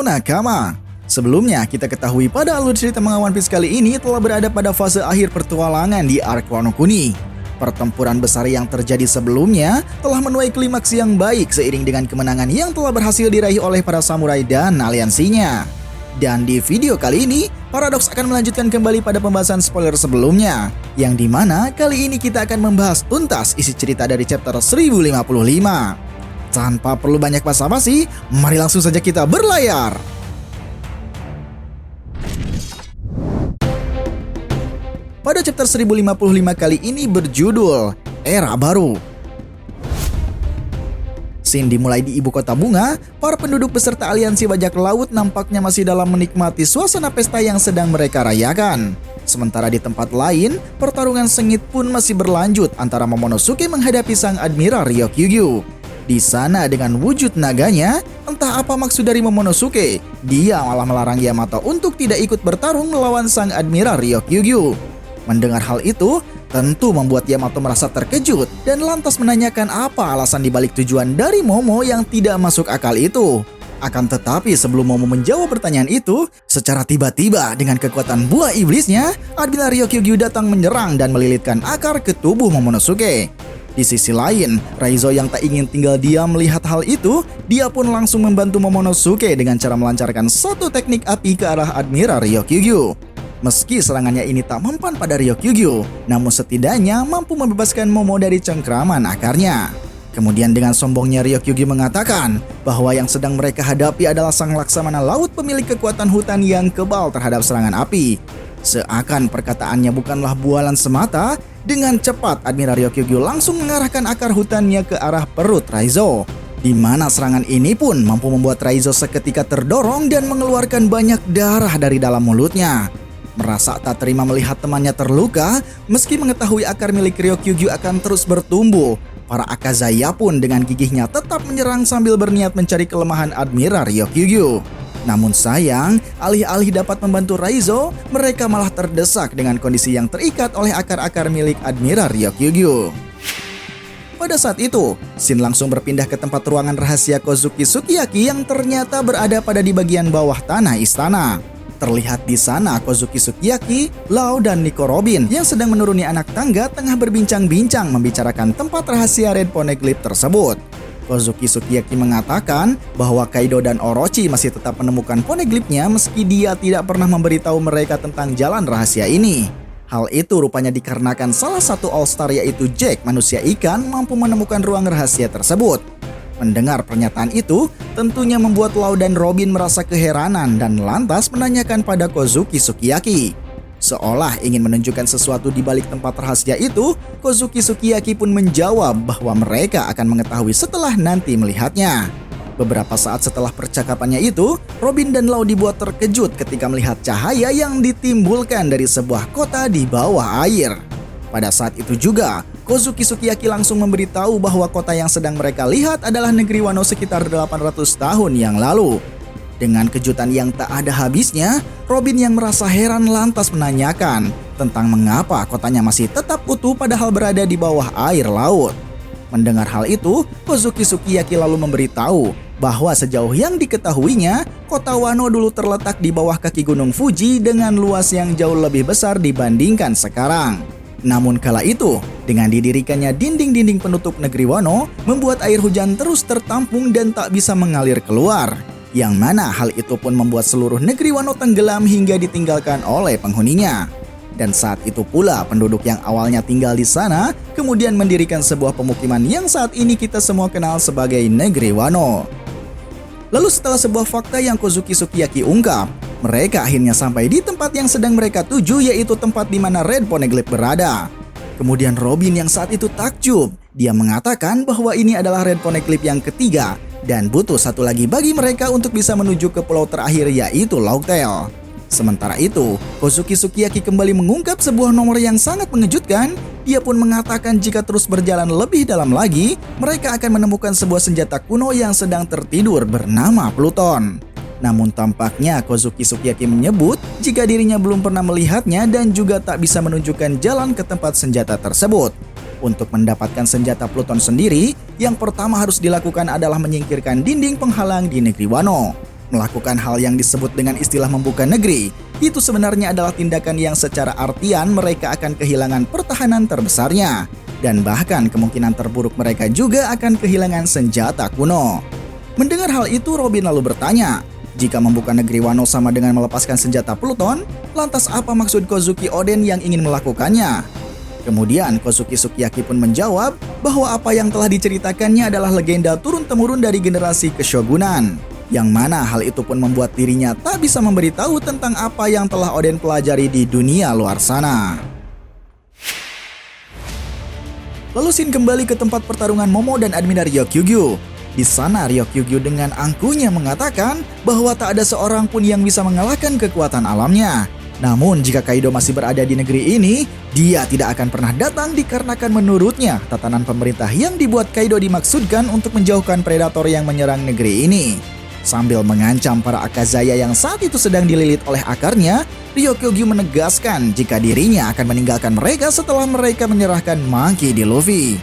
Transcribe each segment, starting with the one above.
Halo nakama. Sebelumnya kita ketahui pada alur cerita manga One Piece kali ini telah berada pada fase akhir pertualangan di Arc Wano Kuni. Pertempuran besar yang terjadi sebelumnya telah menuai klimaks yang baik seiring dengan kemenangan yang telah berhasil diraih oleh para samurai dan aliansinya. Dan di video kali ini, Paradox akan melanjutkan kembali pada pembahasan spoiler sebelumnya, yang dimana kali ini kita akan membahas tuntas isi cerita dari chapter 1055. Tanpa perlu banyak basa-basi, mari langsung saja kita berlayar. Pada chapter 1055 kali ini berjudul Era Baru. Scene dimulai di ibu kota bunga, para penduduk beserta aliansi bajak laut nampaknya masih dalam menikmati suasana pesta yang sedang mereka rayakan. Sementara di tempat lain, pertarungan sengit pun masih berlanjut antara Momonosuke menghadapi sang Admiral Ryokyugyu. Di sana dengan wujud naganya, entah apa maksud dari Momonosuke, dia malah melarang Yamato untuk tidak ikut bertarung melawan sang Admiral Ryokyugyu. Mendengar hal itu, tentu membuat Yamato merasa terkejut dan lantas menanyakan apa alasan dibalik tujuan dari Momo yang tidak masuk akal itu. Akan tetapi sebelum Momo menjawab pertanyaan itu, secara tiba-tiba dengan kekuatan buah iblisnya, Admiral Ryokyugyu datang menyerang dan melilitkan akar ke tubuh Momonosuke. Di sisi lain, Raizo yang tak ingin tinggal diam melihat hal itu, dia pun langsung membantu Momonosuke dengan cara melancarkan satu teknik api ke arah Admiral Ryokyugyu. Meski serangannya ini tak mempan pada Ryokyugyu, namun setidaknya mampu membebaskan Momo dari cengkraman akarnya. Kemudian dengan sombongnya Ryokyugyu mengatakan bahwa yang sedang mereka hadapi adalah sang Laksamana Laut pemilik kekuatan hutan yang kebal terhadap serangan api. Seakan perkataannya bukanlah bualan semata, dengan cepat Admiral Ryokyugyu langsung mengarahkan akar hutannya ke arah perut Raizo. Di mana serangan ini pun mampu membuat Raizo seketika terdorong dan mengeluarkan banyak darah dari dalam mulutnya. Merasa tak terima melihat temannya terluka, meski mengetahui akar milik Ryokyugyu akan terus bertumbuh, para Akazaya pun dengan gigihnya tetap menyerang sambil berniat mencari kelemahan Admiral Ryokyugyu. Namun sayang, alih-alih dapat membantu Raizo, mereka malah terdesak dengan kondisi yang terikat oleh akar-akar milik Admiral Ryokyugyu. Pada saat itu, Shin langsung berpindah ke tempat ruangan rahasia Kozuki Sukiyaki yang ternyata berada pada di bagian bawah tanah istana. Terlihat di sana Kozuki Sukiyaki, Lau dan Nico Robin yang sedang menuruni anak tangga tengah berbincang-bincang membicarakan tempat rahasia Red Poneglyph tersebut. Kozuki Sukiyaki mengatakan bahwa Kaido dan Orochi masih tetap menemukan poneglyphnya meski dia tidak pernah memberitahu mereka tentang jalan rahasia ini. Hal itu rupanya dikarenakan salah satu All-Star yaitu Jack manusia ikan mampu menemukan ruang rahasia tersebut. Mendengar pernyataan itu, tentunya membuat Lau dan Robin merasa keheranan dan lantas menanyakan pada Kozuki Sukiyaki. Seolah ingin menunjukkan sesuatu di balik tempat rahasia itu, Kozuki Sukiyaki pun menjawab bahwa mereka akan mengetahui setelah nanti melihatnya. Beberapa saat setelah percakapannya itu, Robin dan Lau dibuat terkejut ketika melihat cahaya yang ditimbulkan dari sebuah kota di bawah air. Pada saat itu juga, Kozuki Sukiyaki langsung memberitahu bahwa kota yang sedang mereka lihat adalah negeri Wano sekitar 800 tahun yang lalu. Dengan kejutan yang tak ada habisnya, Robin yang merasa heran lantas menanyakan tentang mengapa kotanya masih tetap utuh padahal berada di bawah air laut. Mendengar hal itu, Kozuki Sukiyaki lalu memberitahu bahwa sejauh yang diketahuinya, kota Wano dulu terletak di bawah kaki gunung Fuji dengan luas yang jauh lebih besar dibandingkan sekarang. Namun kala itu, dengan didirikannya dinding-dinding penutup negeri Wano, membuat air hujan terus tertampung dan tak bisa mengalir keluar. Yang mana hal itu pun membuat seluruh negeri Wano tenggelam hingga ditinggalkan oleh penghuninya. Dan saat itu pula penduduk yang awalnya tinggal di sana, kemudian mendirikan sebuah pemukiman yang saat ini kita semua kenal sebagai negeri Wano. Lalu setelah sebuah fakta yang Kozuki Sukiyaki ungkap, mereka akhirnya sampai di tempat yang sedang mereka tuju, yaitu tempat di mana Red Poneglyph berada. Kemudian Robin yang saat itu takjub, dia mengatakan bahwa ini adalah Red Poneglyph yang ketiga dan butuh satu lagi bagi mereka untuk bisa menuju ke pulau terakhir yaitu Locktail. Sementara itu, Kozuki Sukiyaki kembali mengungkap sebuah nomor yang sangat mengejutkan. Dia pun mengatakan jika terus berjalan lebih dalam lagi, mereka akan menemukan sebuah senjata kuno yang sedang tertidur bernama Pluton. Namun tampaknya Kozuki Sukiyaki menyebut jika dirinya belum pernah melihatnya dan juga tak bisa menunjukkan jalan ke tempat senjata tersebut. Untuk mendapatkan senjata Pluton sendiri, yang pertama harus dilakukan adalah menyingkirkan dinding penghalang di negeri Wano. Melakukan hal yang disebut dengan istilah membuka negeri, itu sebenarnya adalah tindakan yang secara artian mereka akan kehilangan pertahanan terbesarnya. Dan bahkan kemungkinan terburuk mereka juga akan kehilangan senjata kuno. Mendengar hal itu, Robin lalu bertanya, jika membuka negeri Wano sama dengan melepaskan senjata Pluton, lantas apa maksud Kozuki Oden yang ingin melakukannya? Kemudian Kozuki Sukiyaki pun menjawab bahwa apa yang telah diceritakannya adalah legenda turun-temurun dari generasi keshogunan. Yang mana hal itu pun membuat dirinya tak bisa memberitahu tentang apa yang telah Oden pelajari di dunia luar sana. Lalu Shin kembali ke tempat pertarungan Momo dan Admiral Ryokyugyu. Di sana Ryokyugyu dengan angkuhnya mengatakan bahwa tak ada seorang pun yang bisa mengalahkan kekuatan alamnya. Namun jika Kaido masih berada di negeri ini, dia tidak akan pernah datang dikarenakan menurutnya tatanan pemerintah yang dibuat Kaido dimaksudkan untuk menjauhkan predator yang menyerang negeri ini. Sambil mengancam para Akazaya yang saat itu sedang dililit oleh akarnya, Ryokyugyu menegaskan jika dirinya akan meninggalkan mereka setelah mereka menyerahkan Monkey D. Luffy.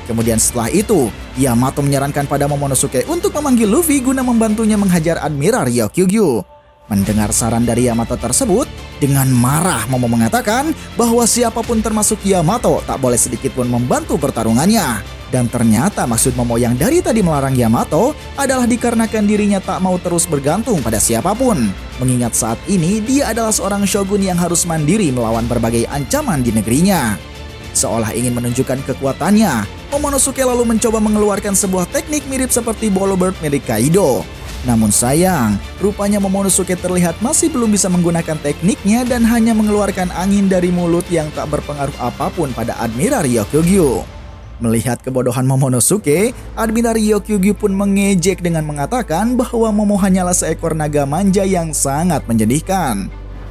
Kemudian setelah itu, Yamato menyarankan pada Momonosuke untuk memanggil Luffy guna membantunya menghajar Admiral Ryokyugyu. Mendengar saran dari Yamato tersebut, dengan marah Momo mengatakan bahwa siapapun termasuk Yamato tak boleh sedikitpun membantu pertarungannya. Dan ternyata maksud Momo yang dari tadi melarang Yamato adalah dikarenakan dirinya tak mau terus bergantung pada siapapun. Mengingat saat ini dia adalah seorang shogun yang harus mandiri melawan berbagai ancaman di negerinya. Seolah ingin menunjukkan kekuatannya, Momonosuke lalu mencoba mengeluarkan sebuah teknik mirip seperti Bolo Bird milik Kaido. Namun sayang, rupanya Momonosuke terlihat masih belum bisa menggunakan tekniknya dan hanya mengeluarkan angin dari mulut yang tak berpengaruh apapun pada Admiral Ryokyugyu. Melihat kebodohan Momonosuke, Admiral Ryokyugyu pun mengejek dengan mengatakan bahwa Momo hanyalah seekor naga manja yang sangat menyedihkan.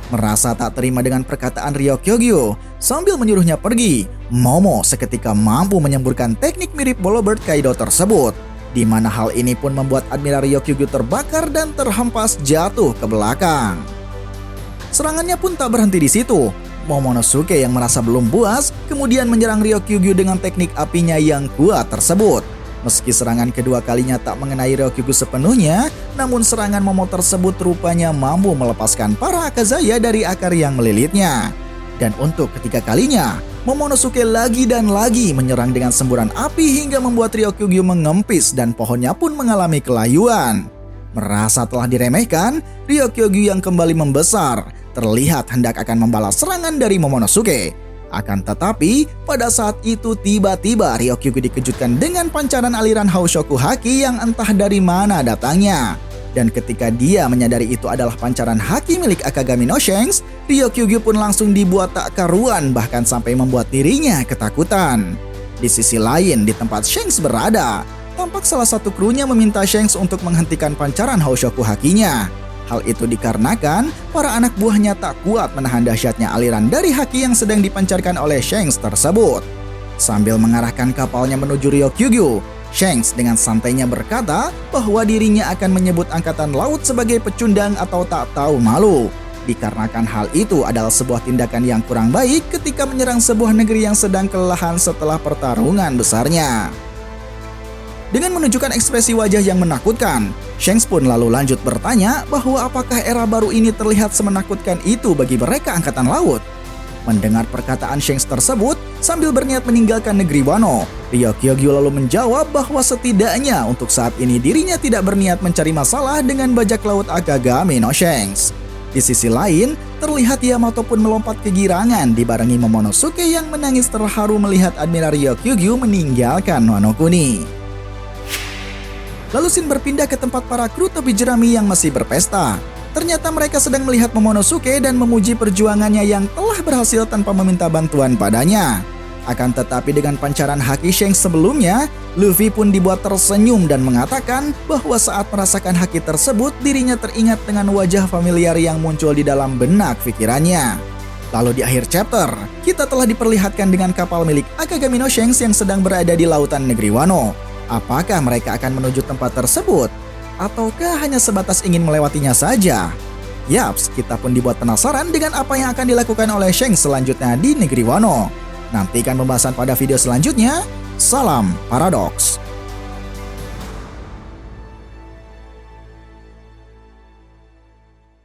Merasa tak terima dengan perkataan Ryokyugyu, sambil menyuruhnya pergi, Momo seketika mampu menyemburkan teknik mirip Bolo Bird Kaido tersebut. Di mana hal ini pun membuat Admiral Ryokyugyu terbakar dan terhempas jatuh ke belakang. Serangannya pun tak berhenti di situ. Momonosuke yang merasa belum puas kemudian menyerang Ryokyugyu dengan teknik apinya yang kuat tersebut. Meski serangan kedua kalinya tak mengenai Ryokyugyu sepenuhnya, namun serangan Momo tersebut rupanya mampu melepaskan para Akazaya dari akar yang melilitnya. Dan untuk ketiga kalinya, Momonosuke lagi dan lagi menyerang dengan semburan api hingga membuat Ryokyugyu mengempis dan pohonnya pun mengalami kelayuan. Merasa telah diremehkan, Ryokyugyu yang kembali membesar terlihat hendak akan membalas serangan dari Momonosuke. Akan tetapi, pada saat itu tiba-tiba Ryokyugyu dikejutkan dengan pancaran aliran Haushoku Haki yang entah dari mana datangnya. Dan ketika dia menyadari itu adalah pancaran haki milik Akagami no Shanks, Ryokyugyu pun langsung dibuat tak karuan bahkan sampai membuat dirinya ketakutan. Di sisi lain, di tempat Shanks berada, tampak salah satu krunya meminta Shanks untuk menghentikan pancaran Haushoku Hakinya. Hal itu dikarenakan para anak buahnya tak kuat menahan dahsyatnya aliran dari haki yang sedang dipancarkan oleh Shanks tersebut. Sambil mengarahkan kapalnya menuju Ryokyugyu, Shanks dengan santainya berkata bahwa dirinya akan menyebut angkatan laut sebagai pecundang atau tak tahu malu. Dikarenakan hal itu adalah sebuah tindakan yang kurang baik ketika menyerang sebuah negeri yang sedang kelelahan setelah pertarungan besarnya. Dengan menunjukkan ekspresi wajah yang menakutkan, Shanks pun lalu lanjut bertanya bahwa apakah era baru ini terlihat semenakutkan itu bagi mereka angkatan laut. Mendengar perkataan Shanks tersebut, sambil berniat meninggalkan negeri Wano, Ryokyugyu lalu menjawab bahwa setidaknya untuk saat ini dirinya tidak berniat mencari masalah dengan bajak laut Akagami no Shanks. Di sisi lain, terlihat Yamato pun melompat kegirangan dibarengi Momonosuke yang menangis terharu melihat Admiral Ryokyugyu meninggalkan Wano Kuni. Lalu Shin berpindah ke tempat para kru topi jerami yang masih berpesta. Ternyata mereka sedang melihat Momonosuke dan memuji perjuangannya yang telah berhasil tanpa meminta bantuan padanya. Akan tetapi dengan pancaran haki Shanks sebelumnya, Luffy pun dibuat tersenyum dan mengatakan bahwa saat merasakan haki tersebut dirinya teringat dengan wajah familiar yang muncul di dalam benak pikirannya. Lalu di akhir chapter, kita telah diperlihatkan dengan kapal milik Akagami no Shanks yang sedang berada di lautan negeri Wano. Apakah mereka akan menuju tempat tersebut? Ataukah hanya sebatas ingin melewatinya saja? Yaps, kita pun dibuat penasaran dengan apa yang akan dilakukan oleh Shanks selanjutnya di negeri Wano. Nantikan pembahasan pada video selanjutnya. Salam Paradox.